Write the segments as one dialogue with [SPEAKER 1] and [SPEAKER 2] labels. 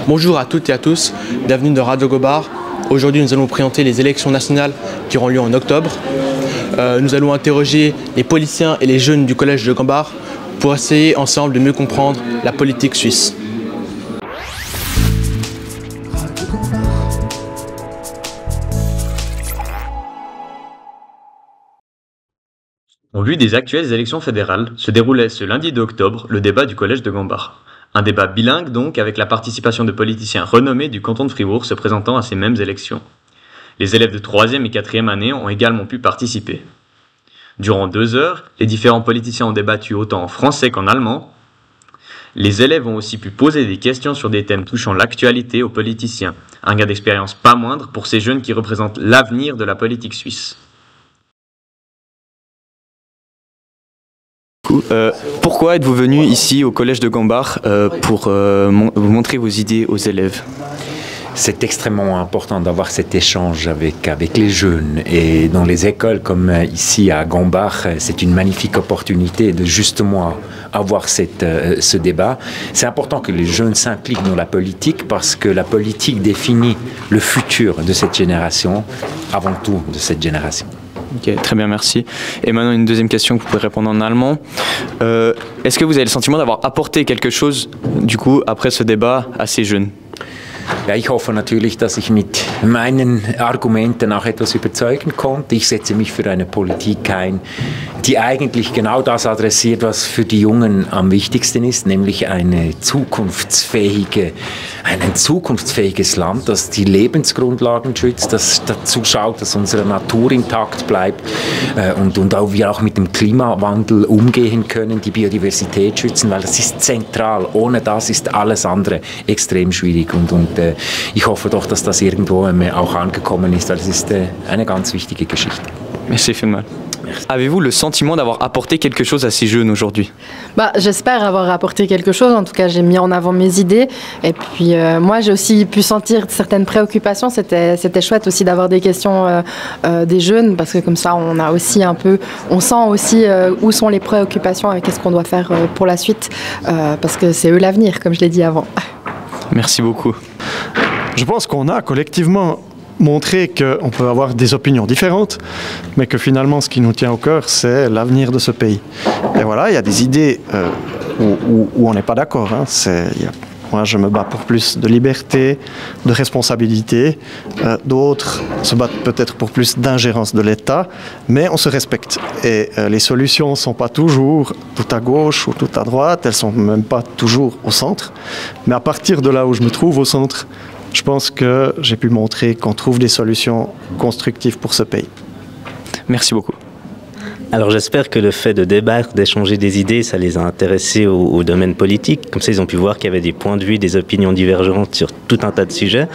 [SPEAKER 1] Bonjour à toutes et à tous, bienvenue dans Radio Gombard. Aujourd'hui nous allons vous présenter les élections nationales qui auront lieu en octobre. Nous allons interroger les politiciens et les jeunes du collège de Gombard pour essayer ensemble de mieux comprendre la politique suisse.
[SPEAKER 2] En vue des actuelles élections fédérales, se déroulait ce lundi 2 octobre le débat du collège de Gombard. Un débat bilingue donc, avec la participation de politiciens renommés du canton de Fribourg se présentant à ces mêmes élections. Les élèves de 3e et 4e année ont également pu participer. Durant 2 heures, les différents politiciens ont débattu autant en français qu'en allemand. Les élèves ont aussi pu poser des questions sur des thèmes touchant l'actualité aux politiciens, un gain d'expérience pas moindre pour ces jeunes qui représentent l'avenir de la politique suisse.
[SPEAKER 3] Pourquoi êtes-vous venu ici au collège de Gombard pour montrer vos idées aux élèves?
[SPEAKER 4] C'est extrêmement important d'avoir cet échange avec les jeunes, et dans les écoles comme ici à Gombard, c'est une magnifique opportunité de justement avoir ce débat. C'est important que les jeunes s'impliquent dans la politique parce que la politique définit le futur de cette génération, avant tout de cette génération.
[SPEAKER 3] Ok, très bien, merci. Et maintenant une deuxième question que vous pouvez répondre en allemand. Est-ce que vous avez le sentiment d'avoir apporté quelque chose, du coup, après ce débat à ces jeunes?
[SPEAKER 4] Ja, ich hoffe natürlich, dass ich mit meinen Argumenten auch etwas überzeugen konnte. Ich setze mich für eine Politik ein, die eigentlich genau das adressiert, was für die Jungen am wichtigsten ist, nämlich ein zukunftsfähiges Land, das die Lebensgrundlagen schützt, das dazu schaut, dass unsere Natur intakt bleibt und auch wir auch mit dem Klimawandel umgehen können, die Biodiversität schützen, weil das ist zentral. Ohne das ist alles andere extrem schwierig und ich hoffe doch, dass das irgendwo auch angekommen ist, weil es ist eine ganz wichtige Geschichte.
[SPEAKER 3] Merci vielmals. Avez-vous le sentiment d'avoir apporté quelque chose à ces jeunes aujourd'hui?
[SPEAKER 5] J'espère avoir apporté quelque chose. En tout cas, j'ai mis en avant mes idées. Et puis, moi, j'ai aussi pu sentir certaines préoccupations. C'était chouette aussi d'avoir des questions des jeunes, parce que comme ça, on sent aussi où sont les préoccupations et qu'est-ce qu'on doit faire pour la suite, parce que c'est eux l'avenir, comme je l'ai dit avant.
[SPEAKER 3] Merci beaucoup.
[SPEAKER 6] Je pense qu'on a collectivement montré qu'on peut avoir des opinions différentes, mais que finalement ce qui nous tient au cœur, c'est l'avenir de ce pays. Et voilà, il y a des idées où on n'est pas d'accord. Moi, je me bats pour plus de liberté, de responsabilité. D'autres se battent peut-être pour plus d'ingérence de l'État, mais on se respecte. Et les solutions ne sont pas toujours tout à gauche ou tout à droite, elles ne sont même pas toujours au centre. Mais à partir de là où je me trouve au centre, je pense que j'ai pu montrer qu'on trouve des solutions constructives pour ce pays.
[SPEAKER 3] Merci beaucoup.
[SPEAKER 7] Alors j'espère que le fait de débattre, d'échanger des idées, ça les a intéressés au domaine politique. Comme ça, ils ont pu voir qu'il y avait des points de vue, des opinions divergentes sur tout un tas de sujets.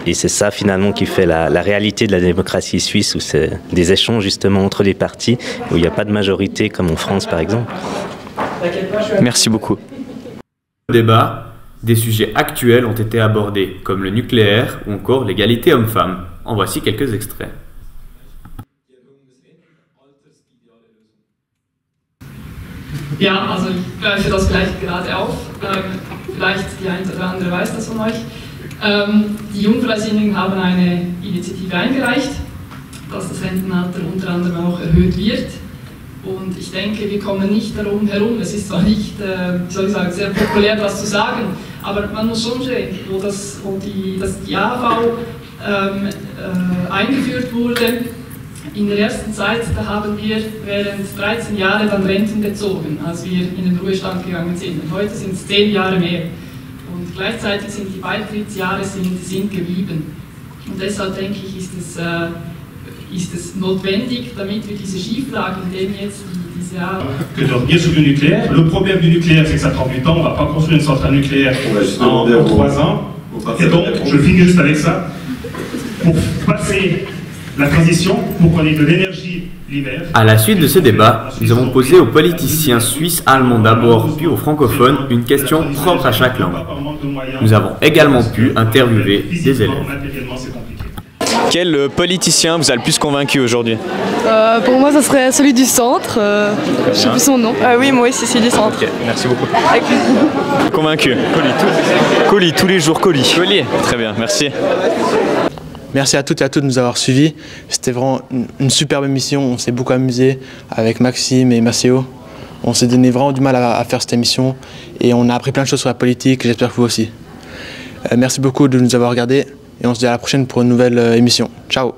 [SPEAKER 7] Et c'est ça finalement qui fait la réalité de la démocratie suisse, où c'est des échanges justement entre les partis, où il n'y a pas de majorité comme en France par exemple.
[SPEAKER 3] Merci beaucoup.
[SPEAKER 2] Au débat, des sujets actuels ont été abordés, comme le nucléaire ou encore l'égalité homme-femme. En voici quelques extraits.
[SPEAKER 8] Ja, also ich greife das gleich gerade auf. Vielleicht die eine oder andere weiß das von euch. Die Jungfreisinnigen haben eine Initiative eingereicht, dass das Rentenalter unter anderem auch erhöht wird. Und ich denke, wir kommen nicht darum herum. Es ist zwar nicht, sehr populär, das zu sagen, aber man muss schon sehen, dass die AHV eingeführt wurde. In der ersten Zeit, da haben wir während 13 Jahre dann Renten bezogen, als wir in den Ruhestand gegangen sind. Und heute sind es 10 Jahre mehr. Und gleichzeitig sind die Beitrittsjahre sind geblieben. Und deshalb denke ich, ist es notwendig, damit wir diese Schieflage, in dem jetzt diese
[SPEAKER 9] que de revenir sur le nucléaire. Le problème du nucléaire, c'est que ça prend du temps. On ne va pas construire une centrale nucléaire en 3 ans. Et donc, je finis juste avec ça. Pour passer la transition, pour qu'on ait de l'énergie l'hiver.
[SPEAKER 2] À la suite de ce débat, nous avons posé aux politiciens suisses, allemands d'abord, puis aux francophones, une question propre à chaque langue. Nous avons également pu interviewer des élèves.
[SPEAKER 3] Quel politicien vous a le plus convaincu aujourd'hui?
[SPEAKER 10] Pour moi, ça serait celui du centre. Je sais plus son nom. Oui, moi aussi, c'est du centre.
[SPEAKER 3] Ok, merci beaucoup.
[SPEAKER 10] Avec plaisir.
[SPEAKER 3] Convaincu?
[SPEAKER 6] Colis, tous les jours colis.
[SPEAKER 3] Colis, très bien, merci.
[SPEAKER 1] Merci à toutes et à tous de nous avoir suivis. C'était vraiment une superbe émission. On s'est beaucoup amusé avec Maxime et Maceo. On s'est donné vraiment du mal à faire cette émission et on a appris plein de choses sur la politique. J'espère que vous aussi. Merci beaucoup de nous avoir regardés et on se dit à la prochaine pour une nouvelle émission. Ciao.